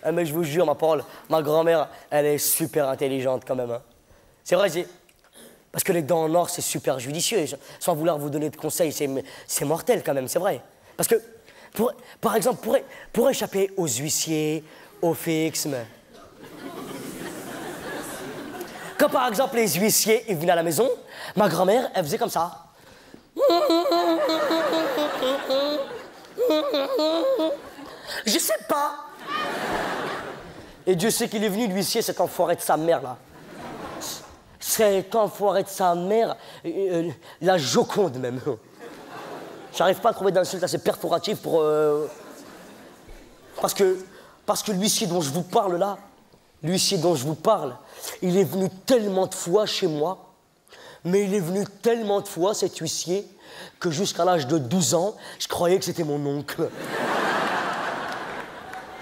Ah, mais je vous jure, ma parole, ma grand-mère, elle est super intelligente quand même. Hein. C'est vrai, parce que les dents en or, c'est super judicieux. Sans vouloir vous donner de conseils, c'est mortel quand même, c'est vrai. Parce que, par exemple, pour échapper aux huissiers, aux fixes, quand par exemple les huissiers ils venaient à la maison, ma grand-mère, elle faisait comme ça. Je sais pas. Et Dieu sait qu'il est venu, l'huissier, cet enfoiré de sa mère, là. Cet enfoiré de sa mère, la Joconde, même. J'arrive pas à trouver d'insulte assez perforative pour... Parce que l'huissier dont je vous parle, là, l'huissier dont je vous parle, il est venu tellement de fois chez moi, mais il est venu tellement de fois, cet huissier, que jusqu'à l'âge de 12 ans, je croyais que c'était mon oncle.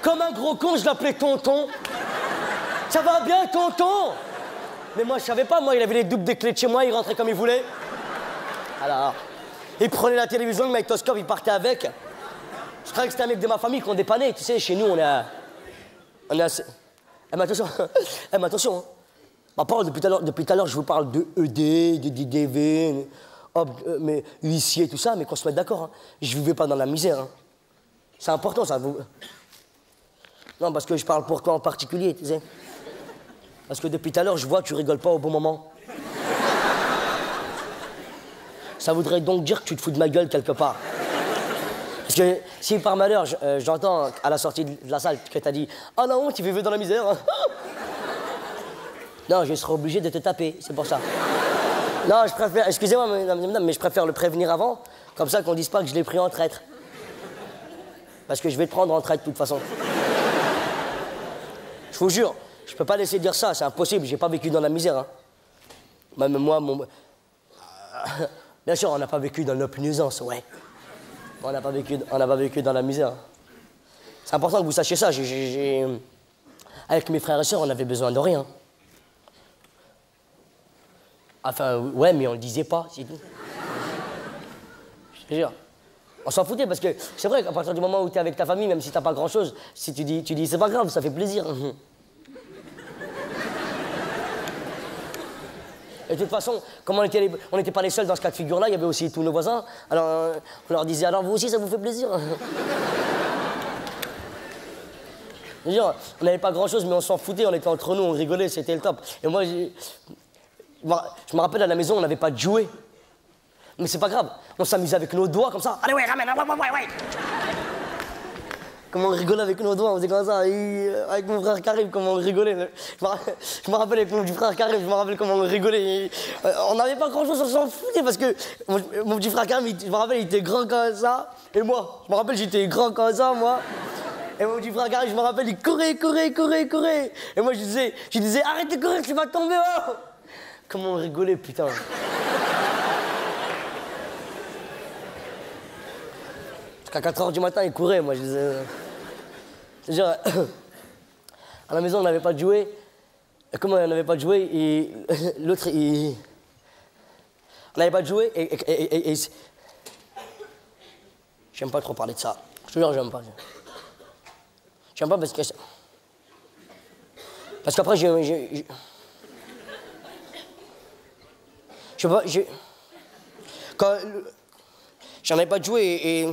Comme un gros con, je l'appelais tonton. Ça va bien, tonton? Mais moi, je savais pas, moi, il avait les doubles des clés de chez moi, il rentrait comme il voulait. Alors, il prenait la télévision, le magnétoscope, il partait avec. Je croyais que c'était un mec de ma famille qu'on dépannait, tu sais, chez nous, on a... Eh, mais attention, eh, mais attention, hein. Ma parole, depuis tout à l'heure, je vous parle de ED, de DDV, mais huissier, tout ça, mais qu'on se mette d'accord, hein. Je vivais pas dans la misère, hein. C'est important, ça, vous... Non, parce que je parle pour toi en particulier, tu sais. Parce que depuis tout à l'heure, je vois que tu rigoles pas au bon moment. Ça voudrait donc dire que tu te fous de ma gueule quelque part. Parce que si par malheur, j'entends à la sortie de la salle que t'as dit « Ah non, tu vivais dans la misère hein. !» Non, je serai obligé de te taper, c'est pour ça. Non, je préfère... Excusez-moi, madame, mais je préfère le prévenir avant, comme ça qu'on dise pas que je l'ai pris en traître. Parce que je vais te prendre en traître de toute façon. Je vous jure, je peux pas laisser dire ça, c'est impossible, j'ai pas vécu dans la misère. Hein. Même moi, Bien sûr, on n'a pas vécu dans l'opulence, ouais. On n'a pas vécu dans la misère. C'est important que vous sachiez ça. Avec mes frères et sœurs, on avait besoin de rien. Enfin, ouais, mais on le disait pas, c'est tout. Je te jure. On s'en foutait parce que c'est vrai qu'à partir du moment où tu es avec ta famille, même si t'as pas grand-chose, si tu dis c'est pas grave, ça fait plaisir. Et de toute façon, comme on n'était pas les seuls dans ce cas de figure-là, il y avait aussi tous nos voisins. Alors, on leur disait, alors vous aussi, ça vous fait plaisir. Je veux dire, on n'avait pas grand-chose, mais on s'en foutait, on était entre nous, on rigolait, c'était le top. Et moi, je me rappelle, à la maison, on n'avait pas de jouets. Mais c'est pas grave, on s'amusait avec nos doigts, comme ça. Allez, ouais, ramène, ouais. Comment on rigolait avec nos doigts, on faisait comme ça. Et avec mon frère Karim, comment on rigolait. Je me rappelle avec mon petit frère Karim, je me rappelle comment on rigolait. On n'avait pas grand-chose, on s'en foutait parce que mon petit frère Karim, je me rappelle, il était grand comme ça. Et moi, je me rappelle, j'étais grand comme ça, moi. Et mon petit frère Karim, je me rappelle, il courait. Et moi, je disais, arrête de courir, tu vas tomber. Oh comment on rigolait, putain. Jusqu'à 4 h du matin, il courait, moi, je disais... Genre, à la maison, on n'avait pas de jouets. Et comment on n'avait pas de jouets, et l'autre, il... On n'avait pas de jouets, et... J'aime pas trop parler de ça. Je te jure, j'aime pas. J'aime pas parce que... Parce qu'après, je sais pas, Quand... J'en avais pas de jouets, et...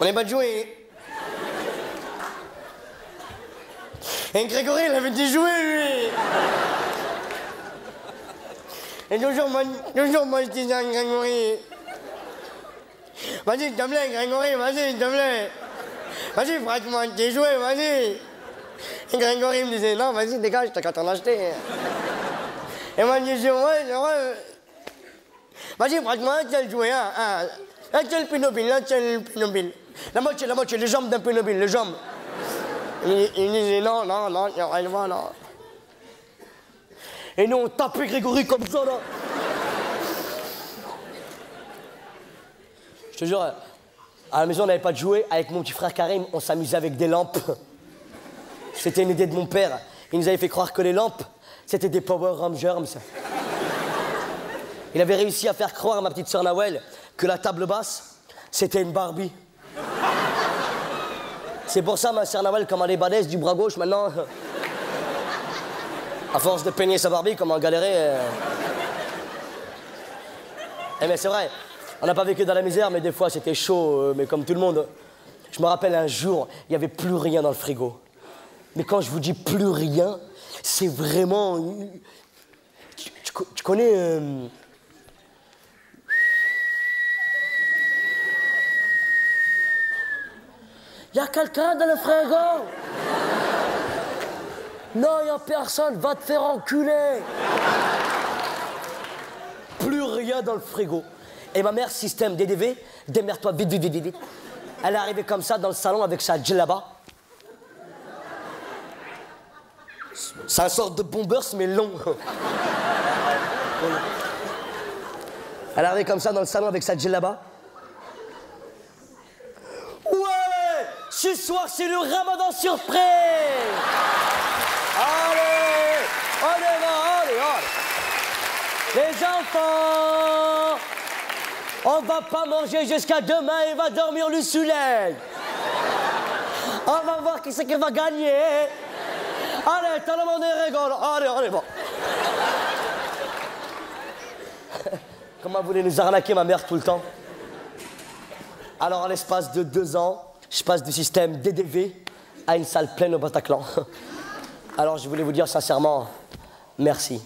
On n'avait pas de jouets. Et Grégory, il avait des jouets, lui. Et toujours, moi, je disais à Grégory, vas-y, s'il te plaît, Grégory, vas-y, s'il te plaît. Vas-y, prête-moi tes jouets, vas-y. Et Grégory me disait, non, vas-y, dégage, t'as qu'à t'en acheter. Et moi, je disais, ouais. Vas-y, prête-moi un tel jouet, hein. Un tel Playmobil. La moitié, les jambes d'un Playmobil, les jambes. Il disait, non, il y aura une voix, non. Et nous, on tapait Grégory comme ça, là. Je te jure, À la maison, on n'avait pas de jouets. Avec mon petit frère Karim, on s'amusait avec des lampes. C'était une idée de mon père. Il nous avait fait croire que les lampes, c'était des Power Rangers. Il avait réussi à faire croire à ma petite sœur Nawel que la table basse, c'était une Barbie. C'est pour ça, ma sœur Nawel, comme elle est balèze du bras gauche, maintenant... À force de peigner sa Barbie, comment galérer... Eh mais c'est vrai, on n'a pas vécu dans la misère, mais des fois c'était chaud, mais comme tout le monde. Je me rappelle un jour, il n'y avait plus rien dans le frigo. Mais quand je vous dis plus rien, c'est vraiment... Tu connais... Il y a quelqu'un dans le frigo? Non, il n'y a personne, va te faire enculer. Plus rien dans le frigo. Et ma mère, système DDV, démerde-toi vite, vite, vite, vite. Elle est arrivée comme ça dans le salon avec sa djellaba. C'est un sorte de bombers, mais long. Elle est arrivée comme ça dans le salon avec sa djellaba. Ouais! Ce soir, c'est le ramadan surprise! Allez! Allez, allez! Les enfants! On va pas manger jusqu'à demain, il va dormir le soleil! On va voir qui c'est qui va gagner! Allez, tout le monde rigole! Allez, allez, bon! Comment vous voulez nous arnaquer, ma mère, tout le temps? Alors, à l'espace de 2 ans, je passe du système DDV à une salle pleine au Bataclan. Alors, je voulais vous dire sincèrement, merci.